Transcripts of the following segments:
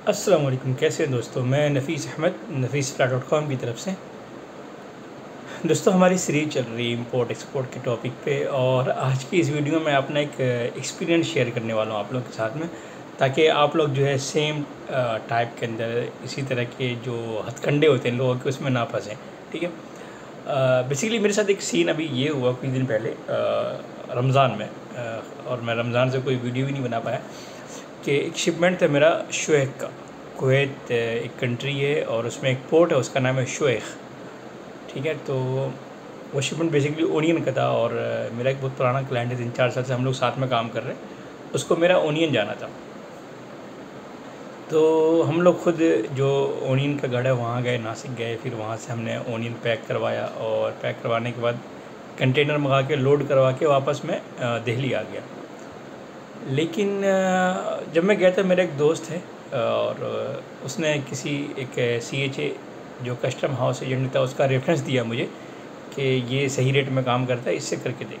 अस्सलाम वालेकुम। कैसे हैं दोस्तों? मैं नफ़ीस अहमद, nafisflat.com की तरफ से। दोस्तों, हमारी सीरीज़ चल रही है इंपोर्ट एक्सपोर्ट के टॉपिक पे, और आज की इस वीडियो में अपना एक एक्सपीरियंस शेयर करने वाला हूँ आप लोगों के साथ में, ताकि आप लोग जो है सेम टाइप के अंदर इसी तरह के जो हथकंडे होते हैं लोगों के उसमें ना फंसें। ठीक है। बेसिकली मेरे साथ एक सीन अभी ये हुआ कुछ दिन पहले रमज़ान में, और मैं रमज़ान से कोई वीडियो भी नहीं बना पाया कि एक शिपमेंट था मेरा शुएख का। कुवैत एक कंट्री है और उसमें एक पोर्ट है, उसका नाम है शुएख। ठीक है। तो वो शिपमेंट बेसिकली ओनियन का था, और मेरा एक बहुत पुराना क्लाइंट है, 3-4 साल से हम लोग साथ में काम कर रहे हैं, उसको मेरा ओनियन जाना था। तो हम लोग खुद जो ओनियन का गढ़ है वहाँ गए, नासिक गए, फिर वहाँ से हमने ओनियन पैक करवाया, और पैक करवाने के बाद कंटेनर मंगा के लोड करवा के वापस मैं दिल्ली आ गया। लेकिन जब मैं गया था, मेरा एक दोस्त है और उसने किसी एक CHA जो कस्टम हाउस एजेंट था उसका रेफरेंस दिया मुझे कि ये सही रेट में काम करता है, इससे करके देख।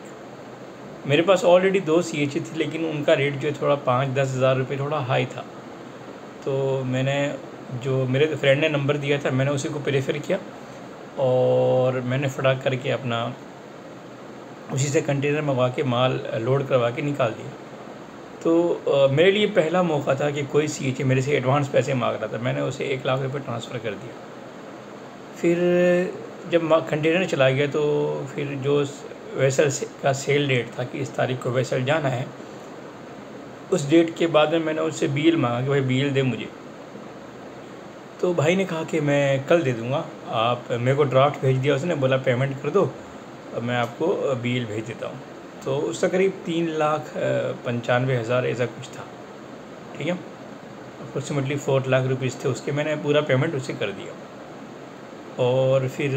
मेरे पास ऑलरेडी 2 CHA थी, लेकिन उनका रेट जो है थोड़ा 5-10 हज़ार रुपये थोड़ा हाई था। तो मैंने, जो मेरे फ्रेंड ने नंबर दिया था, मैंने उसी को प्रेफर किया और मैंने फटाक करके अपना उसी से कंटेनर मंगवा के माल लोड करवा के निकाल दिया। तो मेरे लिए पहला मौका था कि कोई CHA मेरे से एडवांस पैसे मांग रहा था। मैंने उसे 1 लाख रुपए ट्रांसफ़र कर दिया। फिर जब कंटेनर चला गया तो फिर जो वेसल का सेल डेट था कि इस तारीख को वेसल जाना है, उस डेट के बाद में मैंने उससे बिल मांगा कि भाई बिल दे मुझे। तो भाई ने कहा कि मैं कल दे दूँगा, आप मेरे को ड्राफ्ट भेज दिया उसने, बोला पेमेंट कर दो और मैं आपको बिल भेज देता हूँ। तो उसका करीब 3,95,000 ऐसा कुछ था। ठीक है। अप्रोक्सीमेटली 4 लाख रुपीज़ थे उसके। मैंने पूरा पेमेंट उसे कर दिया, और फिर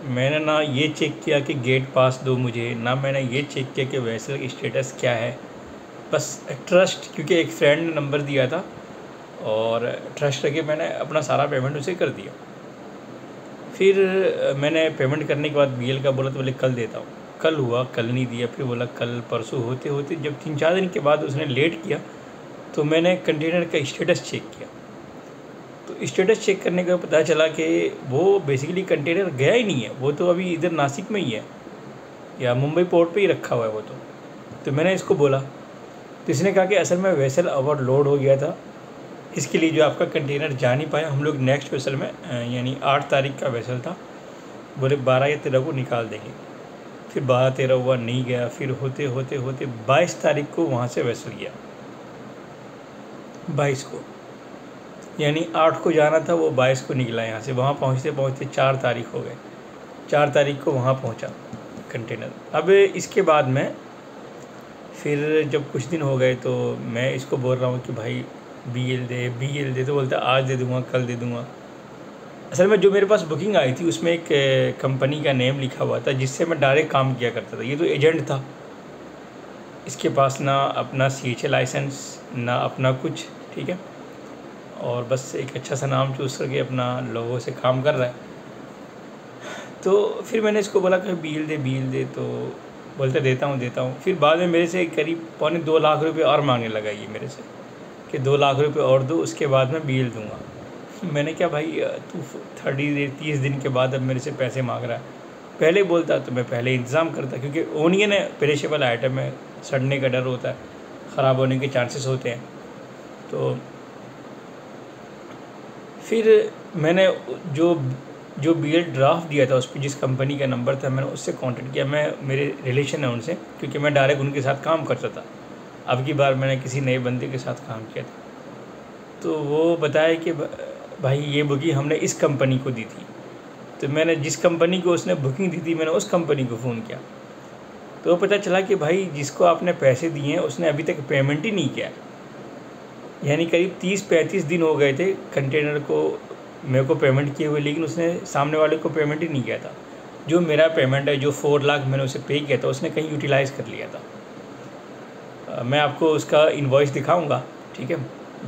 मैंने ना ये चेक किया कि गेट पास दो मुझे, ना मैंने ये चेक किया कि वेसल की स्टेटस क्या है। बस ट्रस्ट, क्योंकि एक फ्रेंड ने नंबर दिया था और ट्रस्ट रखे मैंने अपना सारा पेमेंट उसे कर दिया। फिर मैंने पेमेंट करने के बाद BL का बोला तो बोले कल देता हूँ। कल हुआ, कल नहीं दिया, फिर बोला कल परसों, होते होते जब 3-4 दिन के बाद उसने लेट किया तो मैंने कंटेनर का स्टेटस चेक किया। तो स्टेटस चेक करने के बाद पता चला कि वो बेसिकली कंटेनर गया ही नहीं है, वो तो अभी इधर नासिक में ही है या मुंबई पोर्ट पे ही रखा हुआ है वो तो मैंने इसको बोला, तो इसने कहा कि असल में वेसल ओवरलोड हो गया था, इसके लिए जो आपका कंटेनर जा नहीं पाया। हम लोग नेक्स्ट वेसल में, यानी 8 तारीख का वेसल था, बोले 12 या 13 को निकाल देंगे। फिर 12-13 हुआ, नहीं गया। फिर होते होते होते 22 तारीख को वहाँ से वेसल गया, 22 को, यानी 8 को जाना था, वो 22 को निकला यहाँ से। वहाँ पहुँचते पहुँचते 4 तारीख हो गए। 4 तारीख को वहाँ पहुँचा कंटेनर। अब इसके बाद में फिर जब कुछ दिन हो गए तो मैं इसको बोल रहा हूँ कि भाई BL दे, तो बोलता आज दे दूँगा, कल दे दूँगा। असल में जो मेरे पास बुकिंग आई थी उसमें एक कंपनी का नेम लिखा हुआ था जिससे मैं डायरेक्ट काम किया करता था। ये तो एजेंट था, इसके पास ना अपना CHA लाइसेंस, ना अपना कुछ। ठीक है। और बस एक अच्छा सा नाम चूज़ करके अपना लोगों से काम कर रहा है। तो फिर मैंने इसको बोला कि बिल दे, तो बोलते देता हूँ। फिर बाद में मेरे से करीब 2.25 लाख रुपए और मांगने लगा ये मेरे से कि 2 लाख रुपए और दो, उसके बाद मैं बिल दूँगा। मैंने क्या भाई, तू 30 दिन के बाद अब मेरे से पैसे मांग रहा है, पहले बोलता तो मैं पहले इंतज़ाम करता, क्योंकि ओनियन है, पेरिशेबल आइटम है, सड़ने का डर होता है, ख़राब होने के चांसेस होते हैं। तो फिर मैंने जो BL ड्राफ्ट दिया था उस पर जिस कंपनी का नंबर था, मैंने उससे कांटेक्ट किया। मेरे रिलेशन है उनसे, क्योंकि मैं डायरेक्ट उनके साथ काम करता था। अब की बार मैंने किसी नए बंदे के साथ काम किया था, तो वो बताया कि भाई ये बुकिंग हमने इस कंपनी को दी थी। तो मैंने जिस कंपनी को उसने बुकिंग दी थी, मैंने उस कंपनी को फ़ोन किया, तो पता चला कि भाई जिसको आपने पैसे दिए हैं उसने अभी तक पेमेंट ही नहीं किया। यानी करीब 30-35 दिन हो गए थे कंटेनर को मेरे को पेमेंट किए हुए, लेकिन उसने सामने वाले को पेमेंट ही नहीं किया था। जो मेरा पेमेंट है, जो 4 लाख मैंने उसे पे किया था, उसने कहीं यूटिलाइज़ कर लिया था। मैं आपको उसका इनवॉइस दिखाऊंगा, ठीक है,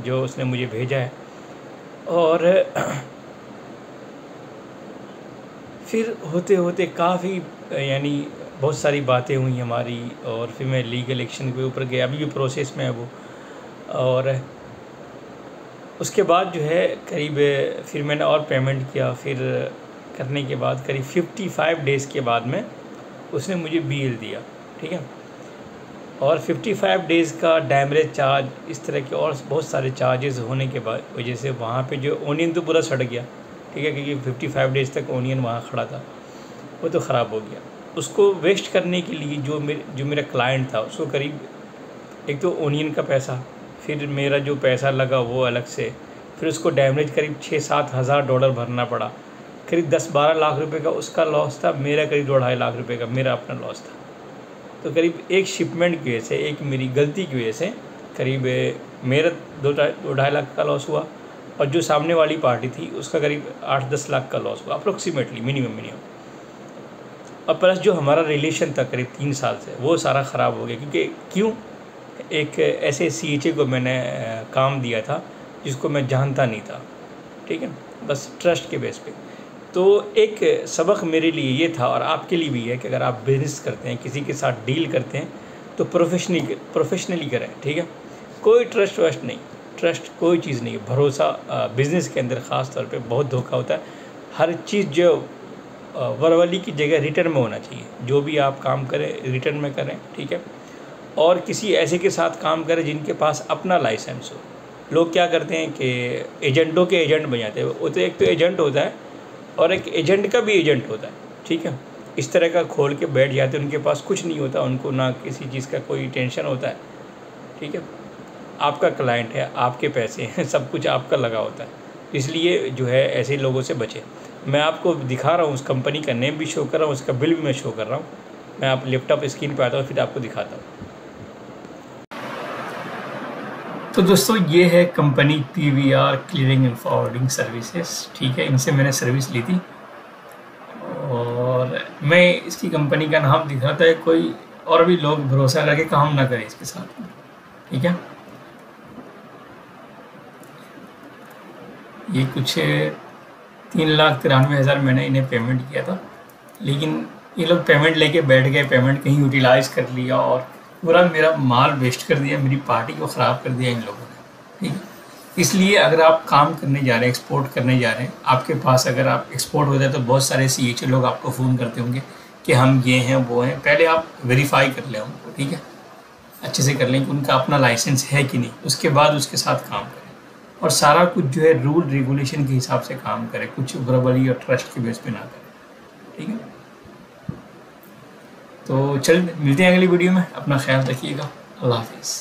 जो उसने मुझे भेजा है। और फिर होते होते काफ़ी, यानी बहुत सारी बातें हुई हमारी, और फिर मैं लीगल एक्शन के ऊपर गया, अभी भी प्रोसेस में है वो। और उसके बाद जो है करीब फिर मैंने और पेमेंट किया, फिर करने के बाद करीब 55 डेज़ के बाद में उसने मुझे BL दिया, ठीक है। और 55 डेज़ का डैमरेज चार्ज, इस तरह के और बहुत सारे चार्जेस होने के बाद वजह से वहाँ पे जो ओनियन तो पूरा सड़ गया, ठीक है, क्योंकि 55 डेज़ तक ओनियन वहाँ खड़ा था, वो तो ख़राब हो गया। उसको वेस्ट करने के लिए जो मेरा क्लाइंट था उसको करीब एक तो ओनियन का पैसा, फिर मेरा जो पैसा लगा वो अलग से, फिर उसको डैमेज करीब 6-7 हज़ार डॉलर भरना पड़ा। करीब 10-12 लाख रुपए का उसका लॉस था, मेरा करीब 2-2.5 लाख रुपए का मेरा अपना लॉस था। तो करीब एक शिपमेंट की वजह से, एक मेरी गलती की वजह से करीब मेरा 2-2.5 लाख का लॉस हुआ, और जो सामने वाली पार्टी थी उसका करीब 8-10 लाख का लॉस हुआ अप्रोक्सीमेटली, मिनिमम। और प्लस जो हमारा रिलेशन था करीब 3 साल से, वो सारा ख़राब हो गया। क्यों? एक ऐसे CHA को मैंने काम दिया था जिसको मैं जानता नहीं था, ठीक है, बस ट्रस्ट के बेस पे। तो एक सबक मेरे लिए ये था, और आपके लिए भी है, कि अगर आप बिज़नेस करते हैं, किसी के साथ डील करते हैं, तो प्रोफेशनली करें, ठीक है। कोई ट्रस्ट वस्ट नहीं, ट्रस्ट कोई चीज़ नहीं, भरोसा बिज़नेस के अंदर ख़ास तौर पे बहुत धोखा होता है। हर चीज़ जो वर्बली की जगह रिटर्न में होना चाहिए, जो भी आप काम करें रिटर्न में करें, ठीक है। और किसी ऐसे के साथ काम करें जिनके पास अपना लाइसेंस हो। लोग क्या करते हैं कि एजेंटों के एजेंट बन जाते हैं, वो तो एक तो एजेंट होता है और एक एजेंट का भी एजेंट होता है, ठीक है। इस तरह का खोल के बैठ जाते हैं, उनके पास कुछ नहीं होता, उनको ना किसी चीज़ का कोई टेंशन होता है, ठीक है। आपका क्लाइंट है, आपके पैसे हैं, सब कुछ आपका लगा होता है, इसलिए जो है ऐसे लोगों से बचें। मैं आपको दिखा रहा हूँ, उस कंपनी का नेम भी शो कर रहा हूँ, उसका बिल भी मैं शो कर रहा हूँ। मैं आप लैपटॉप स्क्रीन पर आता हूँ, फिर आपको दिखाता हूँ। तो दोस्तों ये है company PVR clearing and forwarding services, ठीक है। इनसे मैंने सर्विस ली थी, और मैं इसकी कंपनी का नाम दिख रहा था, कोई और भी लोग भरोसा करके काम ना करें इसके साथ, ठीक है। ये कुछ 3,93,000 मैंने इन्हें पेमेंट किया था, लेकिन ये लोग पेमेंट लेके बैठ गए, पेमेंट कहीं यूटिलाइज़ कर लिया और पूरा मेरा माल वेस्ट कर दिया, मेरी पार्टी को ख़राब कर दिया इन लोगों ने, ठीक है। इसलिए अगर आप काम करने जा रहे हैं, एक्सपोर्ट करने जा रहे हैं, आपके पास अगर आप एक्सपोर्ट हो जाए तो बहुत सारे CHA लोग आपको फ़ोन करते होंगे कि हम ये हैं वो हैं। पहले आप वेरीफाई कर लें उनको, ठीक है, अच्छे से कर लें कि उनका अपना लाइसेंस है कि नहीं, उसके बाद उसके साथ काम करें, और सारा कुछ जो है रूल रेगुलेशन के हिसाब से काम करें, कुछ वर्बली और ट्रस्ट के बेस पे ना करें, ठीक है। तो चल मिलते हैं अगली वीडियो में, अपना ख्याल रखिएगा, अल्लाह हाफिज़।